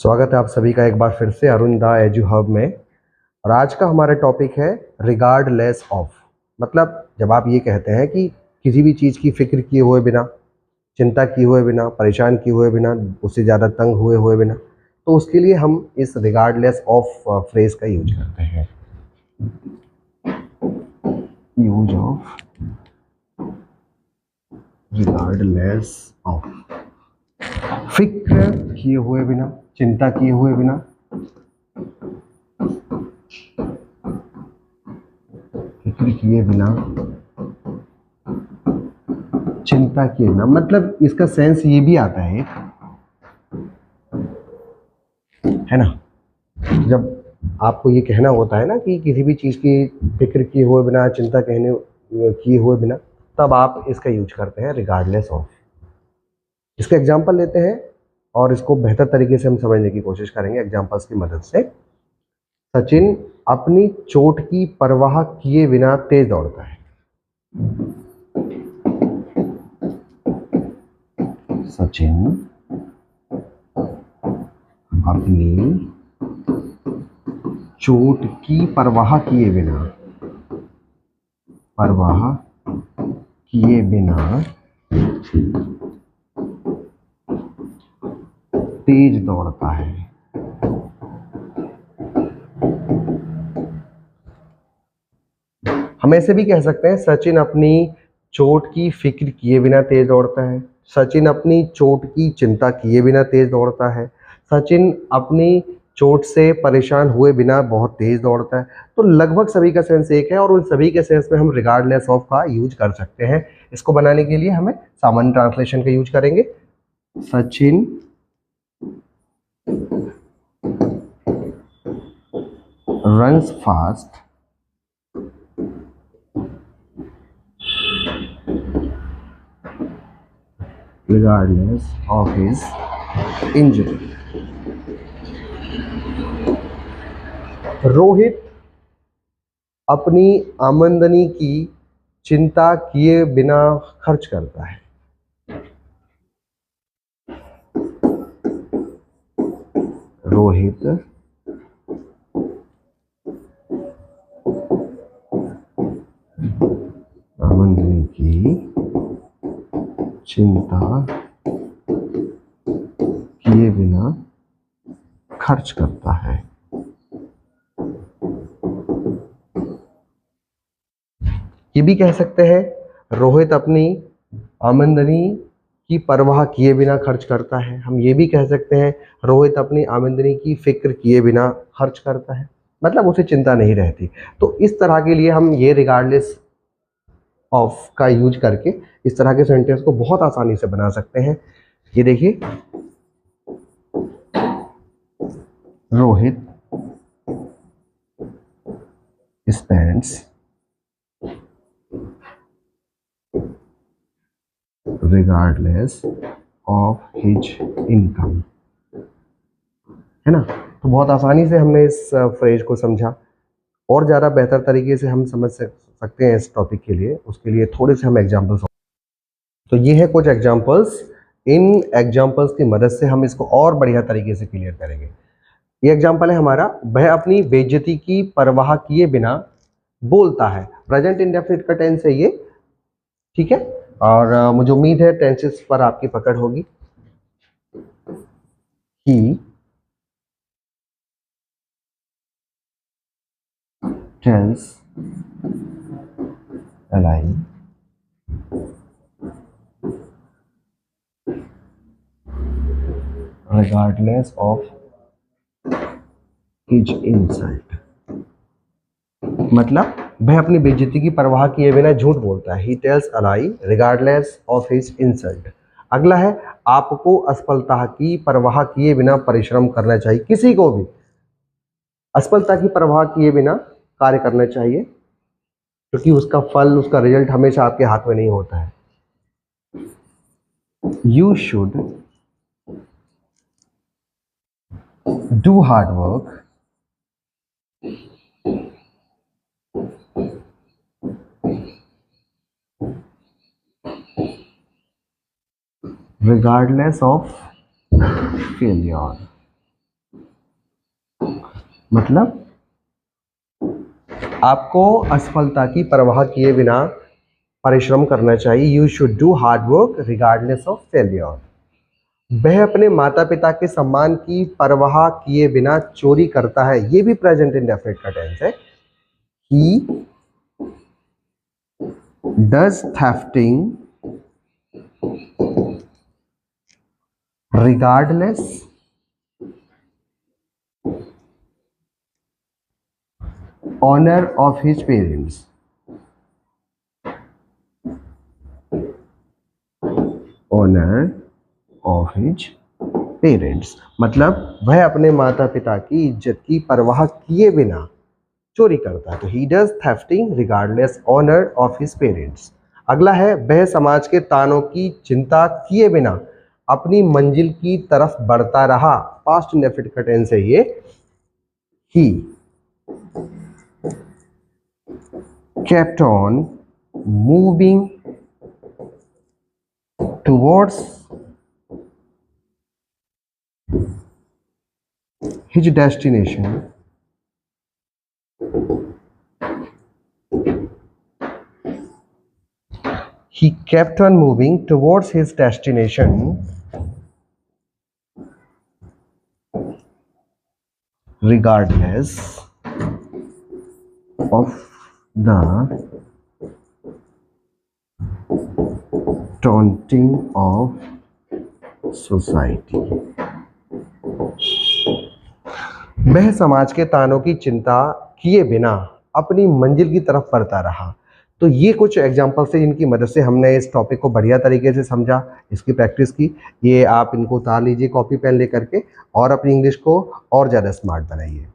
स्वागत है आप सभी का एक बार फिर से अरुण दा एजू हब में। और आज का हमारा टॉपिक है रिगार्डलेस ऑफ। मतलब जब आप ये कहते हैं कि किसी भी चीज़ की फिक्र किए हुए बिना, चिंता किए हुए बिना, परेशान किए हुए बिना, उससे ज़्यादा तंग हुए हुए बिना, तो उसके लिए हम इस रिगार्डलेस ऑफ फ्रेज का यूज करते हैं। यूज ऑफ रिगार्डलेस ऑफ, फिक्र किए हुए बिना, चिंता किए हुए बिना, फिक्र किए बिना, चिंता किए बिना। मतलब इसका सेंस ये भी आता है, है ना। जब आपको ये कहना होता है ना कि किसी भी चीज़ की फिक्र किए हुए बिना, चिंता किए हुए बिना, तब आप इसका यूज करते हैं रिगार्डलेस ऑफ। इसका एग्जांपल लेते हैं और इसको बेहतर तरीके से हम समझने की कोशिश करेंगे एग्जांपल्स की मदद से। सचिन अपनी चोट की परवाह किए बिना तेज दौड़ता है। सचिन अपनी चोट की परवाह किए बिना तेज दौड़ता है। हम ऐसे भी कह सकते हैं सचिन अपनी चोट की फिक्र किए बिना तेज दौड़ता है। सचिन अपनी चोट की चिंता किए बिना तेज दौड़ता है। सचिन अपनी चोट से परेशान हुए बिना बहुत तेज दौड़ता है। तो लगभग सभी का सेंस एक है और उन सभी के सेंस में हम रिगार्डलेस ऑफ का यूज कर सकते हैं। इसको बनाने के लिए हमें सामान्य ट्रांसलेशन का यूज करेंगे। Sachin runs fast regardless of his injury. Rohit अपनी आमदनी की चिंता किए बिना खर्च करता है। रोहित आमदनी की चिंता किए बिना खर्च करता है। ये भी कह सकते हैं रोहित अपनी आमदनी की परवाह किए बिना खर्च करता है। हम ये भी कह सकते हैं रोहित अपनी आमदनी की फिक्र किए बिना खर्च करता है, मतलब उसे चिंता नहीं रहती। तो इस तरह के लिए हम ये रिगार्डलेस ऑफ का यूज करके इस तरह के सेंटेंस को बहुत आसानी से बना सकते हैं। ये देखिए, Rohit spends regardless of his income, है ना। तो बहुत आसानी से हमने इस फ्रेज को समझा। और ज़्यादा बेहतर तरीके से हम समझ सकते हैं इस टॉपिक के लिए, उसके लिए थोड़े से हम एग्जाम्पल्स। तो ये है कुछ एग्जाम्पल्स। इन एग्जाम्पल्स की मदद से हम इसको और बढ़िया तरीके से क्लियर करेंगे। ये एग्जाम्पल है हमारा, वह अपनी बेइज्जती की परवाह किए बिना बोलता है। प्रेजेंट इंडेफिनिट का टेंस है ये, ठीक है। और मुझे उम्मीद है टेंसेस पर आपकी पकड़ होगी। He tells a lie regardless of his insult। मतलब वह अपनी बेइज्जती की परवाह किए बिना झूठ बोलता है। He tells a lie regardless of his insult। अगला है, आपको असफलता की परवाह किए बिना परिश्रम करना चाहिए। किसी को भी असफलता की परवाह किए बिना कार्य करना चाहिए, क्योंकि उसका फल, उसका रिजल्ट हमेशा आपके हाथ में नहीं होता है। You should do hard work regardless of failure। मतलब आपको असफलता की परवाह किए बिना परिश्रम करना चाहिए। You should do hard work regardless of failure. वह अपने माता पिता के सम्मान की परवाह किए बिना चोरी करता है, ये भी प्रेजेंट इंडेफिनिट का टेंस है। He does thefting regardless honor of his parents। honor of his parents मतलब वह अपने माता पिता की इज्जत की परवाह किए बिना चोरी करता है। तो he does thefting regardless honor of his parents। अगला है वह समाज के तानों की चिंता किए बिना अपनी मंजिल की तरफ बढ़ता रहा। पास्ट इंडेफिनिट का टेंस है ये। he kept on moving towards his destination he kept on moving towards his destination regardless of the taunting of society। वह समाज के तानों की चिंता किए बिना अपनी मंजिल की तरफ बढ़ता रहा। तो ये कुछ एग्जाम्पल से जिनकी मदद से हमने इस टॉपिक को बढ़िया तरीके से समझा, इसकी प्रैक्टिस की। ये आप इनको उतार लीजिए कॉपी पेन लेकर के और अपनी इंग्लिश को और ज़्यादा स्मार्ट बनाइए।